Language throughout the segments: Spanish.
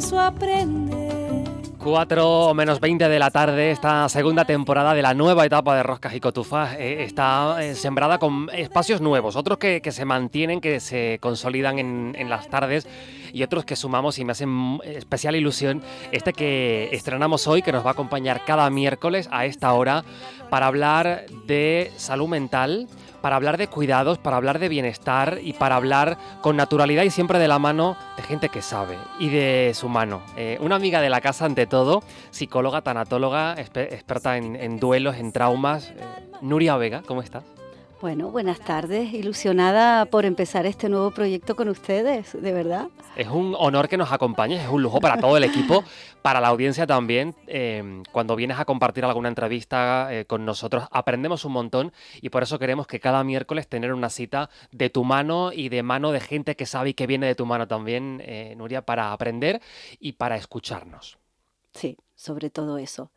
eso aprende. 4 o menos 20 de la tarde, esta segunda temporada de la nueva etapa de Roscas y Cotufas está sembrada con espacios nuevos, otros que se mantienen, que se consolidan en las tardes y otros que sumamos y me hacen especial ilusión este que estrenamos hoy, que nos va a acompañar cada miércoles a esta hora para hablar de salud mental, para hablar de cuidados, para hablar de bienestar y para hablar con naturalidad y siempre de la mano de gente que sabe y de su mano. Una amiga de la casa ante todo, psicóloga, tanatóloga, experta en duelos, en traumas. Nuria Vega, ¿cómo estás? Bueno, buenas tardes, ilusionada por empezar este nuevo proyecto con ustedes, de verdad. Es un honor que nos acompañes, es un lujo para todo el equipo, para la audiencia también. Cuando vienes a compartir alguna entrevista con nosotros, aprendemos un montón y por eso queremos que cada miércoles tener una cita de tu mano y de mano de gente que sabe y que viene de tu mano también, Nuria, para aprender y para escucharnos. Sí, sobre todo eso,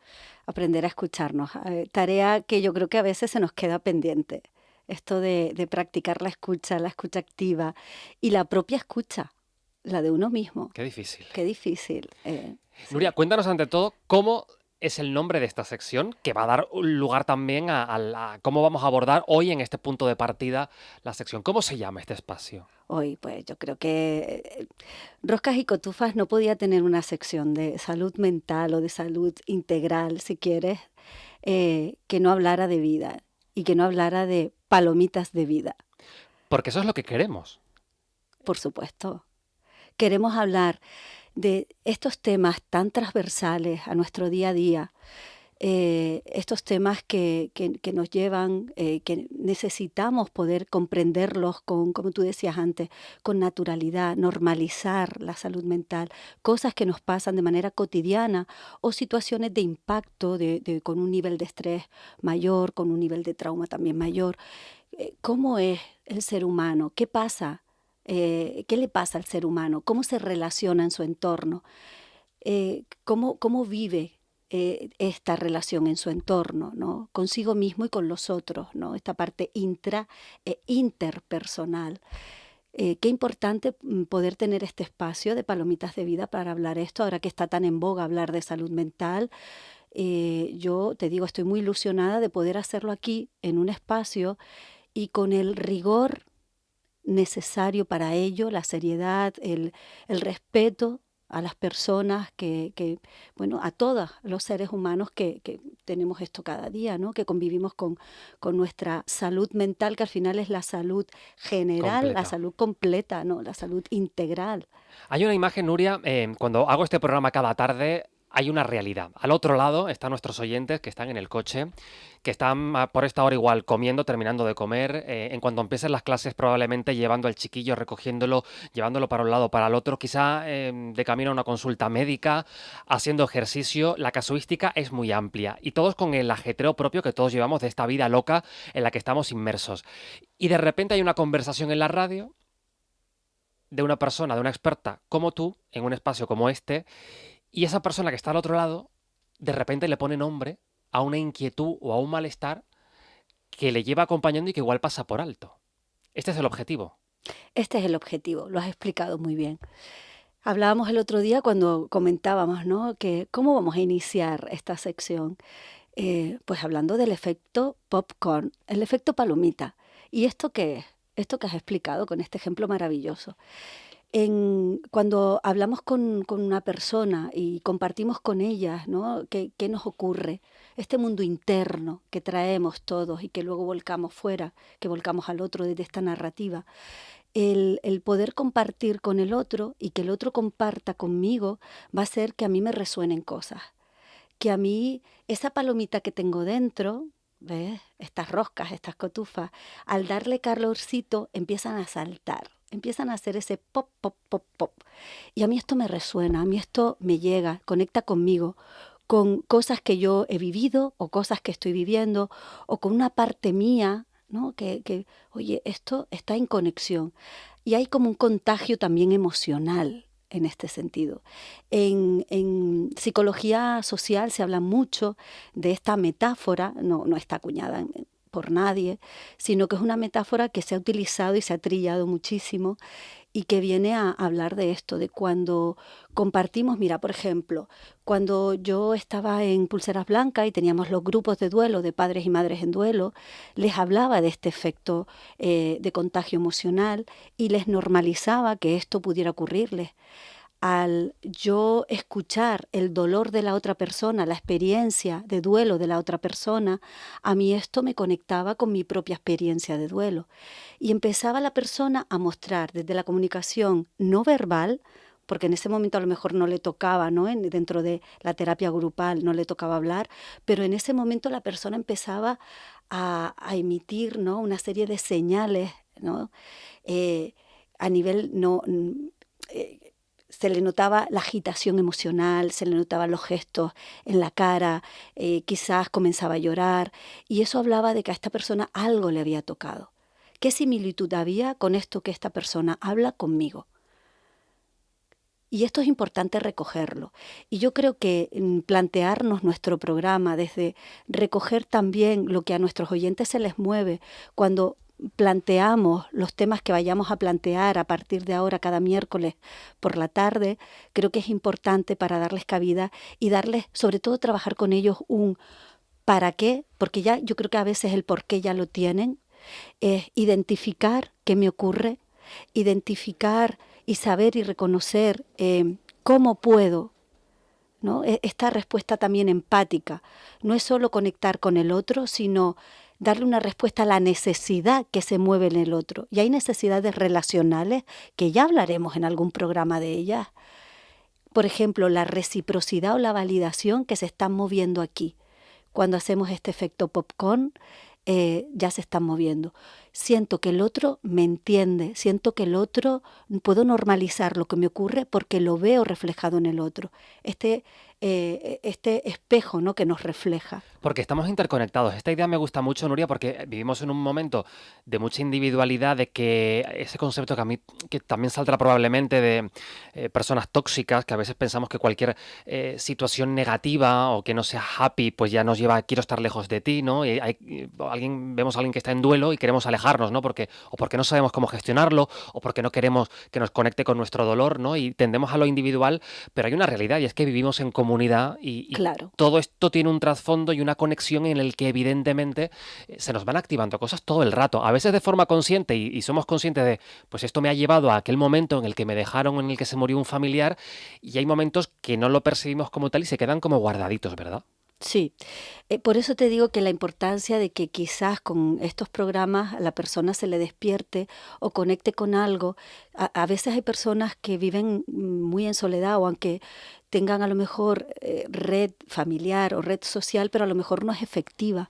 aprender a escucharnos. Tarea que yo creo que a veces se nos queda pendiente. Esto de practicar la escucha activa y la propia escucha, la de uno mismo. Qué difícil. Qué difícil. Nuria, Sí. cuéntanos ante todo cómo es el nombre de esta sección, que va a dar lugar también a cómo vamos a abordar hoy en este punto de partida la sección. ¿Cómo se llama este espacio? Hoy, pues yo creo que Roscas y Cotufas no podía tener una sección de salud mental o de salud integral, si quieres, que no hablara de vida y que no hablara de palomitas de vida, Porque eso es lo que queremos. por supuesto. Queremos hablar de estos temas tan transversales a nuestro día a día, estos temas que nos llevan, que necesitamos poder comprenderlos con, como tú decías antes, con naturalidad, normalizar la salud mental, cosas que nos pasan de manera cotidiana o situaciones de impacto con un nivel de estrés mayor, con un nivel de trauma también mayor. ¿Cómo es el ser humano? ¿Qué pasa? ¿Qué le pasa al ser humano? ¿Cómo se relaciona en su entorno? ¿Cómo vive esta relación en su entorno, ¿no? Consigo mismo y con los otros, ¿no? Esta parte intra e interpersonal. Qué importante poder tener este espacio de palomitas de vida para hablar esto, ahora que está tan en boga hablar de salud mental. Yo te digo, estoy muy ilusionada de poder hacerlo aquí en un espacio y con el rigor necesario para ello, la seriedad, el respeto a las personas bueno, a todos los seres humanos que tenemos esto cada día, ¿no? Que convivimos con nuestra salud mental, que al final es la salud general, la Completa. salud completa, ¿no? La salud integral. Hay una imagen, Nuria, cuando hago este programa cada tarde, hay una realidad. Al otro lado están nuestros oyentes que están en el coche, que están por esta hora igual comiendo, terminando de comer. En cuanto empiecen las clases, probablemente llevando al chiquillo, recogiéndolo, llevándolo para un lado, para el otro, quizá de camino a una consulta médica, haciendo ejercicio. La casuística es muy amplia y todos con el ajetreo propio que todos llevamos de esta vida loca en la que estamos inmersos. Y de repente hay una conversación en la radio de una persona, de una experta como tú, en un espacio como este, y esa persona que está al otro lado, de repente le pone nombre a una inquietud o a un malestar que le lleva acompañando y que igual pasa por alto. Este es el objetivo. Este es el objetivo, lo has explicado muy bien. Hablábamos el otro día cuando comentábamos, ¿no? Que cómo vamos a iniciar esta sección. Pues hablando del efecto popcorn, el efecto palomita. ¿Y esto qué es? Esto que has explicado con este ejemplo maravilloso. Cuando hablamos con una persona y compartimos con ella, ¿no? ¿Qué nos ocurre? Este mundo interno que traemos todos y que luego volcamos fuera, que volcamos al otro desde esta narrativa. El poder compartir con el otro y que el otro comparta conmigo va a hacer que a mí me resuenen cosas. Que a mí esa palomita que tengo dentro, ¿ves? Estas roscas, estas cotufas, al darle calorcito empiezan a saltar, empiezan a hacer ese pop, pop, pop, pop. Y a mí esto me resuena, a mí esto me llega, conecta conmigo, con cosas que yo he vivido o cosas que estoy viviendo o con una parte mía, ¿no? Oye, esto está en conexión. Y hay como un contagio también emocional en este sentido. En psicología social se habla mucho de esta metáfora, no está acuñada por nadie, sino que es una metáfora que se ha utilizado y se ha trillado muchísimo y que viene a hablar de esto, de cuando compartimos, mira, por ejemplo, cuando yo estaba en Pulseras Blancas y teníamos los grupos de duelo de padres y madres en duelo, les hablaba de este efecto de contagio emocional y les normalizaba que esto pudiera ocurrirles. Al yo escuchar el dolor de la otra persona, la experiencia de duelo de la otra persona, a mí esto me conectaba con mi propia experiencia de duelo. Y empezaba la persona a mostrar desde la comunicación no verbal, porque en ese momento a lo mejor no le tocaba, ¿no? Dentro de la terapia grupal no le tocaba hablar, pero en ese momento la persona empezaba a emitir, ¿no? Una serie de señales, ¿no? Eh, a nivel no... eh, se le notaba la agitación emocional, se le notaban los gestos en la cara, quizás comenzaba a llorar, y eso hablaba de que a esta persona algo le había tocado. ¿Qué similitud había con esto que esta persona habla conmigo? Y esto es importante recogerlo. Y yo creo que plantearnos nuestro programa desde recoger también lo que a nuestros oyentes se les mueve cuando planteamos los temas que vayamos a plantear a partir de ahora cada miércoles por la tarde, creo que es importante para darles cabida y darles, sobre todo trabajar con ellos un para qué, porque ya yo creo que a veces el por qué ya lo tienen, es identificar qué me ocurre, identificar y saber y reconocer cómo puedo, ¿no? Esta respuesta también empática no es solo conectar con el otro, sino darle una respuesta a la necesidad que se mueve en el otro. Y hay necesidades relacionales que ya hablaremos en algún programa de ellas. Por ejemplo, la reciprocidad o la validación que se están moviendo aquí. Cuando hacemos este efecto popcorn, ya se están moviendo. Siento que el otro me entiende, siento que el otro, puedo normalizar lo que me ocurre porque lo veo reflejado en el otro. Este espejo, ¿no?, que nos refleja. Porque estamos interconectados. Esta idea me gusta mucho, Nuria, porque vivimos en un momento de mucha individualidad, de que ese concepto que a mí que también saldrá probablemente de personas tóxicas, que a veces pensamos que cualquier situación negativa o que no sea happy, pues ya nos lleva a quiero estar lejos de ti, ¿no? Y vemos a alguien que está en duelo y queremos alejarnos, ¿no? O porque no sabemos cómo gestionarlo, o porque no queremos que nos conecte con nuestro dolor, ¿no? Y tendemos a lo individual, pero hay una realidad y es que vivimos en comunidad y Claro. todo esto tiene un trasfondo y una conexión en el que evidentemente se nos van activando cosas todo el rato, a veces de forma consciente y somos conscientes de, pues esto me ha llevado a aquel momento en el que me dejaron, en el que se murió un familiar, y hay momentos que no lo percibimos como tal y se quedan como guardaditos, ¿verdad? Sí, por eso te digo que la importancia de que quizás con estos programas a la persona se le despierte o conecte con algo. A veces hay personas que viven muy en soledad o aunque tengan a lo mejor red familiar o red social, pero a lo mejor no es efectiva.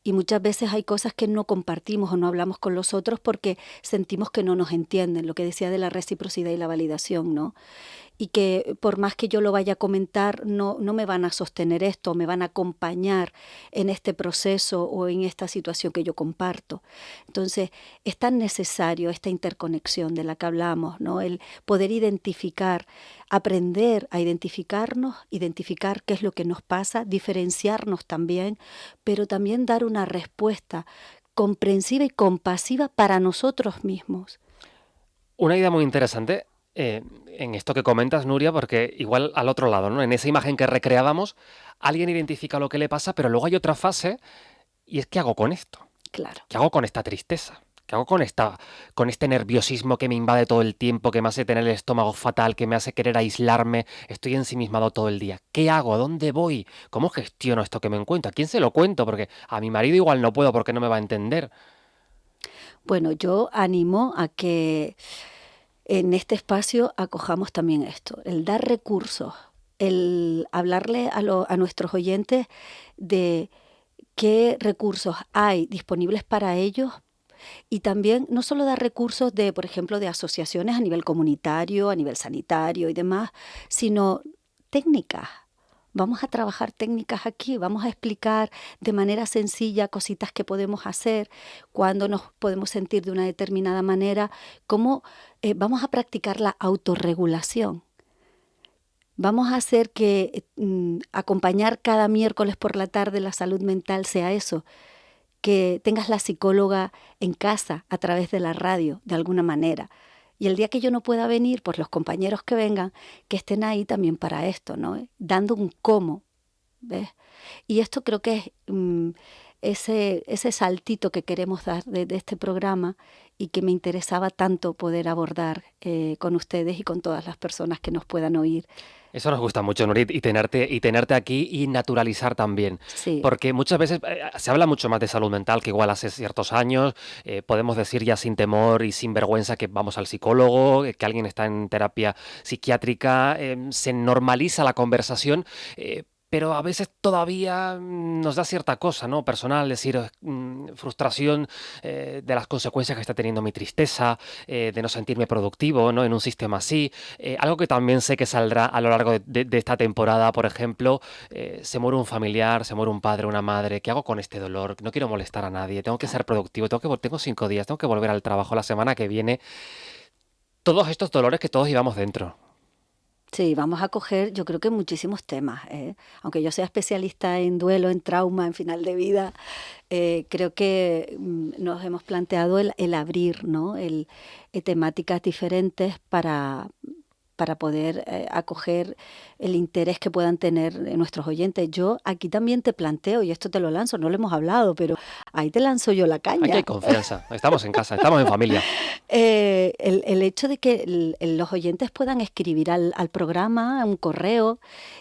Y muchas veces hay cosas que no compartimos o no hablamos con los otros porque sentimos que no nos entienden, lo que decía de la reciprocidad y la validación, ¿no? Y que por más que yo lo vaya a comentar, no me van a sostener esto, me van a acompañar en este proceso o en esta situación que yo comparto. Entonces, es tan necesario esta interconexión de la que hablamos, ¿no? El poder identificar, aprender a identificarnos, identificar qué es lo que nos pasa, diferenciarnos también, pero también dar una respuesta comprensiva y compasiva para nosotros mismos. Una idea muy interesante en esto que comentas, Nuria, porque igual al otro lado, ¿no? En esa imagen que recreábamos, alguien identifica lo que le pasa, pero luego hay otra fase y es ¿qué hago con esto? Claro. ¿Qué hago con esta tristeza? ¿Qué hago con este nerviosismo que me invade todo el tiempo, que me hace tener el estómago fatal, que me hace querer aislarme? Estoy ensimismado todo el día. ¿Qué hago? ¿A dónde voy? ¿Cómo gestiono esto que me encuentro? ¿A quién se lo cuento? Porque a mi marido igual no puedo porque no me va a entender. Bueno, yo animo a que en este espacio acojamos también esto, el dar recursos, el hablarle a nuestros oyentes de qué recursos hay disponibles para ellos y también no solo dar recursos de, por ejemplo, de asociaciones a nivel comunitario, a nivel sanitario y demás, sino técnicas. Vamos a trabajar técnicas aquí, vamos a explicar de manera sencilla cositas que podemos hacer, cuando nos podemos sentir de una determinada manera, cómo vamos a practicar la autorregulación. Vamos a hacer que acompañar cada miércoles por la tarde la salud mental sea eso, que tengas la psicóloga en casa a través de la radio, de alguna manera. Y el día que yo no pueda venir, pues los compañeros que vengan, que estén ahí también para esto, ¿no? Dando un cómo, ¿ves? Y esto creo que es ese saltito que queremos dar de este programa y que me interesaba tanto poder abordar con ustedes y con todas las personas que nos puedan oír. Eso nos gusta mucho, Nurit, y tenerte aquí y naturalizar también. Sí, Porque muchas veces se habla mucho más de salud mental que igual hace ciertos años. Podemos decir ya sin temor y sin vergüenza que vamos al psicólogo, que alguien está en terapia psiquiátrica. Se normaliza la conversación. Pero a veces todavía nos da cierta cosa, ¿no? Personal, decir, frustración de las consecuencias que está teniendo mi tristeza, de no sentirme productivo, ¿no? En un sistema así. Algo que también sé que saldrá a lo largo de esta temporada, por ejemplo, se muere un familiar, se muere un padre, una madre, ¿qué hago con este dolor? No quiero molestar a nadie, tengo que ser productivo, tengo 5 días, tengo que volver al trabajo la semana que viene. Todos estos dolores que todos llevamos dentro. sí, vamos a coger, yo creo que muchísimos temas. Aunque yo sea especialista en duelo, en trauma, en final de vida, creo que nos hemos planteado el abrir, ¿no? Temáticas diferentes para poder acoger el interés que puedan tener nuestros oyentes. Yo aquí también te planteo, y esto te lo lanzo, no lo hemos hablado, pero ahí te lanzo yo la Aquí hay caña. confianza, estamos en casa, estamos en familia. El hecho de que los oyentes puedan escribir al programa, un correo,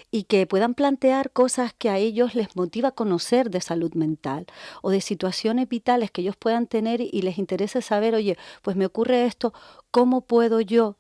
y que puedan plantear cosas que a ellos les motiva conocer de salud mental o de situaciones vitales que ellos puedan tener y les interese saber, oye, pues me ocurre esto, ¿cómo puedo yo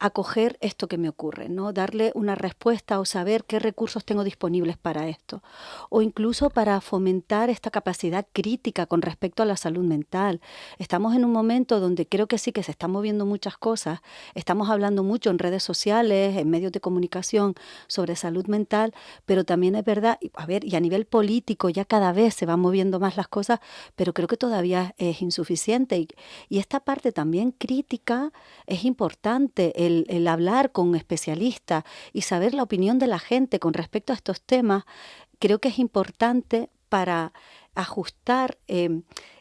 acoger esto que me ocurre, ¿no? Darle una respuesta o saber qué recursos tengo disponibles para esto. O incluso para fomentar esta capacidad crítica con respecto a la salud mental. Estamos en un momento donde creo que sí que se están moviendo muchas cosas. Estamos hablando mucho en redes sociales, en medios de comunicación sobre salud mental, pero también es verdad, a ver, y a nivel político ya cada vez se van moviendo más las cosas, pero creo que todavía es insuficiente. Y esta parte también crítica es importante, el hablar con especialistas y saber la opinión de la gente con respecto a estos temas, creo que es importante para ajustar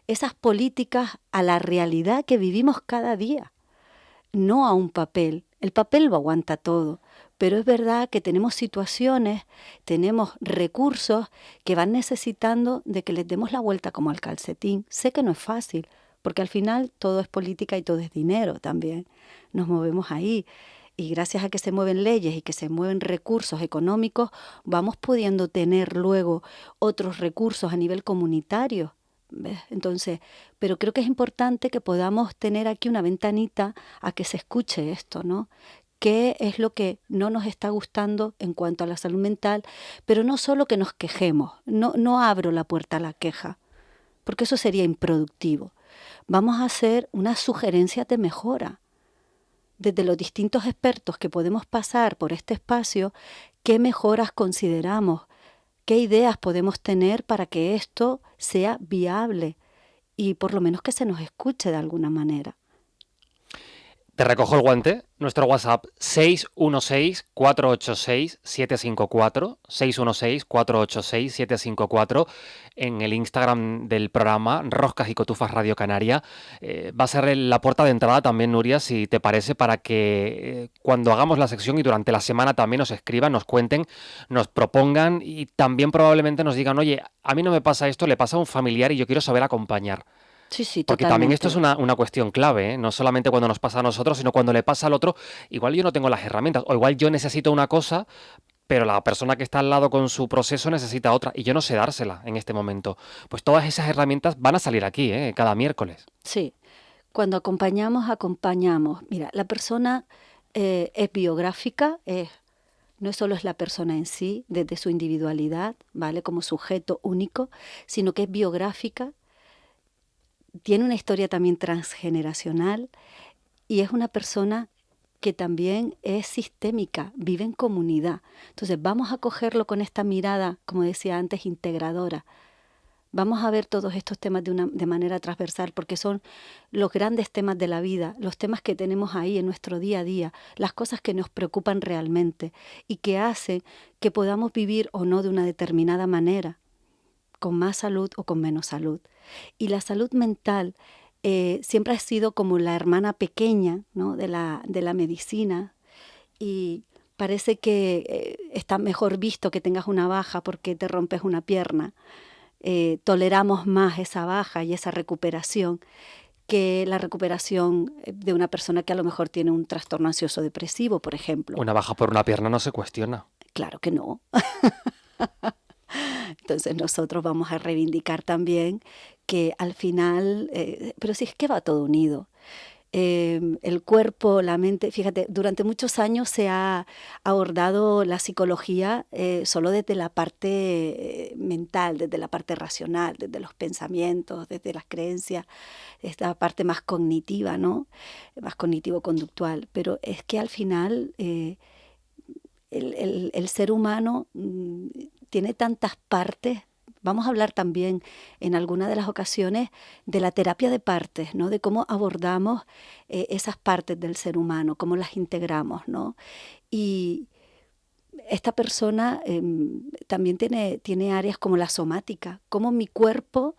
esas políticas a la realidad que vivimos cada día, no a un papel. El papel lo aguanta todo, pero es verdad que tenemos situaciones, tenemos recursos que van necesitando de que les demos la vuelta como al calcetín. Sé que no es fácil, porque al final todo es política y todo es dinero también. Nos movemos ahí. Y gracias a que se mueven leyes y que se mueven recursos económicos, vamos pudiendo tener luego otros recursos a nivel comunitario. ¿Ves? Entonces, pero creo que es importante que podamos tener aquí una ventanita a que se escuche esto, ¿no? ¿Qué es lo que no nos está gustando en cuanto a la salud mental? Pero no solo que nos quejemos, no abro la puerta a la queja, porque eso sería improductivo. Vamos a hacer unas sugerencias de mejora. Desde los distintos expertos que podemos pasar por este espacio, ¿qué mejoras consideramos? ¿Qué ideas podemos tener para que esto sea viable? Y por lo menos que se nos escuche de alguna manera. Te recojo el guante. Nuestro WhatsApp 616-486-754, 616-486-754. En el Instagram del programa Roscas y Cotufas Radio Canaria. Va a ser la puerta de entrada también, Nuria, si te parece, para que cuando hagamos la sección y durante la semana también nos escriban, nos cuenten, nos propongan y también probablemente nos digan, oye, a mí no me pasa esto, le pasa a un familiar y yo quiero saber acompañar. Sí, sí, Porque también esto es totalmente. una cuestión clave, ¿eh? No solamente cuando nos pasa a nosotros, sino cuando le pasa al otro. Igual yo no tengo las herramientas, o igual yo necesito una cosa, pero la persona que está al lado con su proceso necesita otra, y yo no sé dársela en este momento. Pues todas esas herramientas van a salir aquí, ¿eh? Cada miércoles. Sí, cuando acompañamos, acompañamos. Mira, la persona es biográfica, no solo es la persona en sí, desde su individualidad, ¿vale? Como sujeto único, sino que es biográfica, tiene una historia también transgeneracional y es una persona que también es sistémica, vive en comunidad. Entonces vamos a cogerlo con esta mirada, como decía antes, integradora. Vamos a ver todos estos temas de manera transversal porque son los grandes temas de la vida, los temas que tenemos ahí en nuestro día a día, las cosas que nos preocupan realmente y que hacen que podamos vivir o no de una determinada manera, con más salud o con menos salud. Y la salud mental siempre ha sido como la hermana pequeña, ¿no?, de la medicina, y parece que está mejor visto que tengas una baja porque te rompes una pierna. Toleramos más esa baja y esa recuperación que la recuperación de una persona que a lo mejor tiene un trastorno ansioso depresivo, por ejemplo. Una baja por una pierna no se cuestiona. Claro que no. Entonces nosotros vamos a reivindicar también que al final, pero sí es que va todo unido. El cuerpo, la mente, fíjate, durante muchos años se ha abordado la psicología solo desde la parte mental, desde la parte racional, desde los pensamientos, desde las creencias, esta parte más cognitiva, ¿no? Más cognitivo-conductual. Pero es que al final el ser humano tiene tantas partes. Vamos a hablar también en alguna de las ocasiones de la terapia de partes, ¿no? De cómo abordamos esas partes del ser humano, cómo las integramos, ¿no? Y esta persona también tiene áreas como la somática, cómo mi cuerpo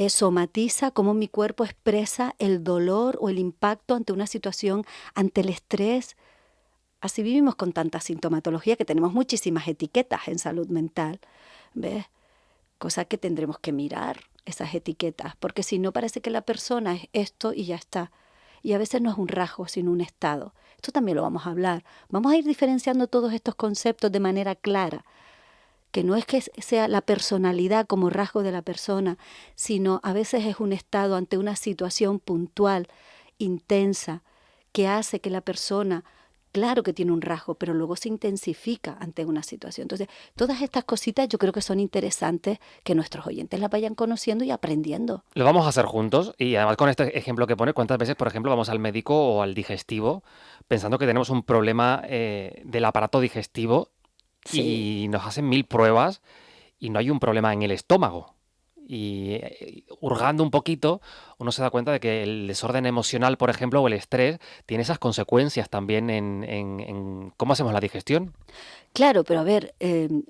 somatiza, cómo mi cuerpo expresa el dolor o el impacto ante una situación, ante el estrés. Así vivimos con tanta sintomatología que tenemos muchísimas etiquetas en salud mental, ¿ves? Cosa que tendremos que mirar, esas etiquetas, porque si no parece que la persona es esto y ya está. Y a veces no es un rasgo, sino un estado. Esto también lo vamos a hablar. Vamos a ir diferenciando todos estos conceptos de manera clara, que no es que sea la personalidad como rasgo de la persona, sino a veces es un estado ante una situación puntual, intensa, que hace que la persona, claro que tiene un rasgo, pero luego se intensifica ante una situación. Entonces, todas estas cositas yo creo que son interesantes que nuestros oyentes las vayan conociendo y aprendiendo. Lo vamos a hacer juntos y además con este ejemplo que pone, ¿cuántas veces, por ejemplo, vamos al médico o al digestivo pensando que tenemos un problema del aparato digestivo Sí. y nos hacen 1000 pruebas y no hay un problema en el estómago? Y hurgando un poquito, uno se da cuenta de que el desorden emocional, por ejemplo, o el estrés, tiene esas consecuencias también en cómo hacemos la digestión. Claro, pero a ver,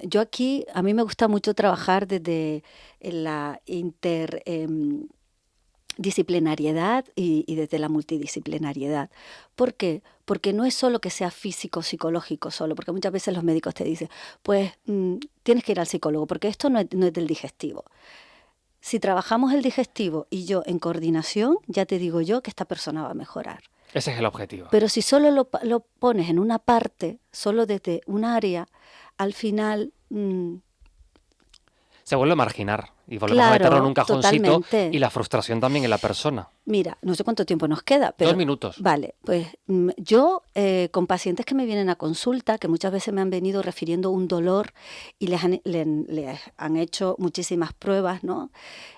yo aquí, a mí me gusta mucho trabajar desde la interdisciplinariedad y desde la multidisciplinariedad. ¿Por qué? Porque no es solo que sea físico, psicológico solo, porque muchas veces los médicos te dicen, pues tienes que ir al psicólogo, porque esto no es del digestivo. Si trabajamos el digestivo y yo en coordinación, ya te digo yo que esta persona va a mejorar. Ese es el objetivo. Pero si solo lo pones en una parte, solo desde un área, al final, Se vuelve a marginar y volvemos a meterlo en un claro, cajoncito totalmente. y la frustración también en la persona. Mira, no sé cuánto tiempo nos queda, 2 pero minutos. vale, pues yo con pacientes que me vienen a consulta, que muchas veces me han venido refiriendo un dolor y les han hecho muchísimas pruebas, ¿no?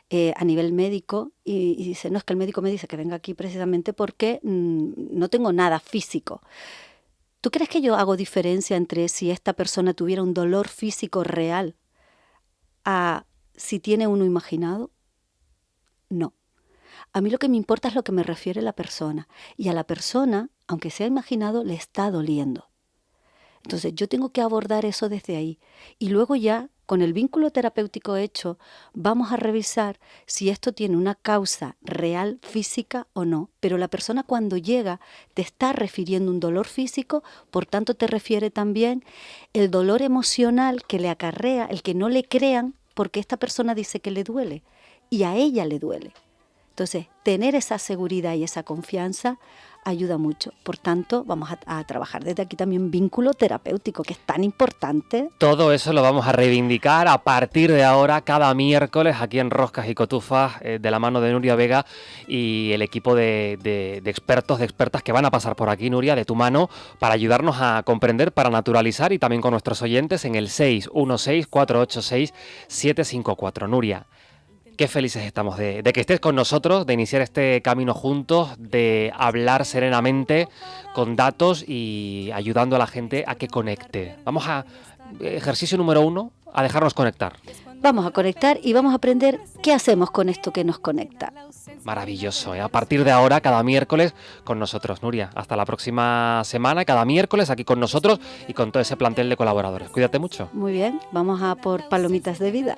A nivel médico y dice, no, es que el médico me dice que venga aquí precisamente porque no tengo nada físico. ¿Tú crees que yo hago diferencia entre si esta persona tuviera un dolor físico real a si tiene uno imaginado? No. A mí lo que me importa es lo que me refiere la persona. Y a la persona, aunque sea imaginado, le está doliendo. Entonces yo tengo que abordar eso desde ahí. Y luego ya, con el vínculo terapéutico hecho, vamos a revisar si esto tiene una causa real física o no. Pero la persona cuando llega te está refiriendo un dolor físico, por tanto te refiere también el dolor emocional que le acarrea, el que no le crean, porque esta persona dice que le duele y a ella le duele. Entonces, tener esa seguridad y esa confianza ayuda mucho. Por tanto, vamos a trabajar desde aquí también vínculo terapéutico, que es tan importante. Todo eso lo vamos a reivindicar a partir de ahora, cada miércoles, aquí en Roscas y Cotufas, de la mano de Nuria Vega y el equipo de expertos, de expertas que van a pasar por aquí, Nuria, de tu mano, para ayudarnos a comprender, para naturalizar y también con nuestros oyentes en el 616-486-754. Nuria, qué felices estamos de que estés con nosotros, de iniciar este camino juntos, de hablar serenamente con datos y ayudando a la gente a que conecte. Vamos a, ejercicio número 1, a dejarnos conectar. Vamos a conectar y vamos a aprender qué hacemos con esto que nos conecta. Maravilloso, ¿eh? A partir de ahora, cada miércoles con nosotros, Nuria. Hasta la próxima semana, cada miércoles aquí con nosotros y con todo ese plantel de colaboradores. Cuídate mucho. Muy bien, vamos a por palomitas de vida.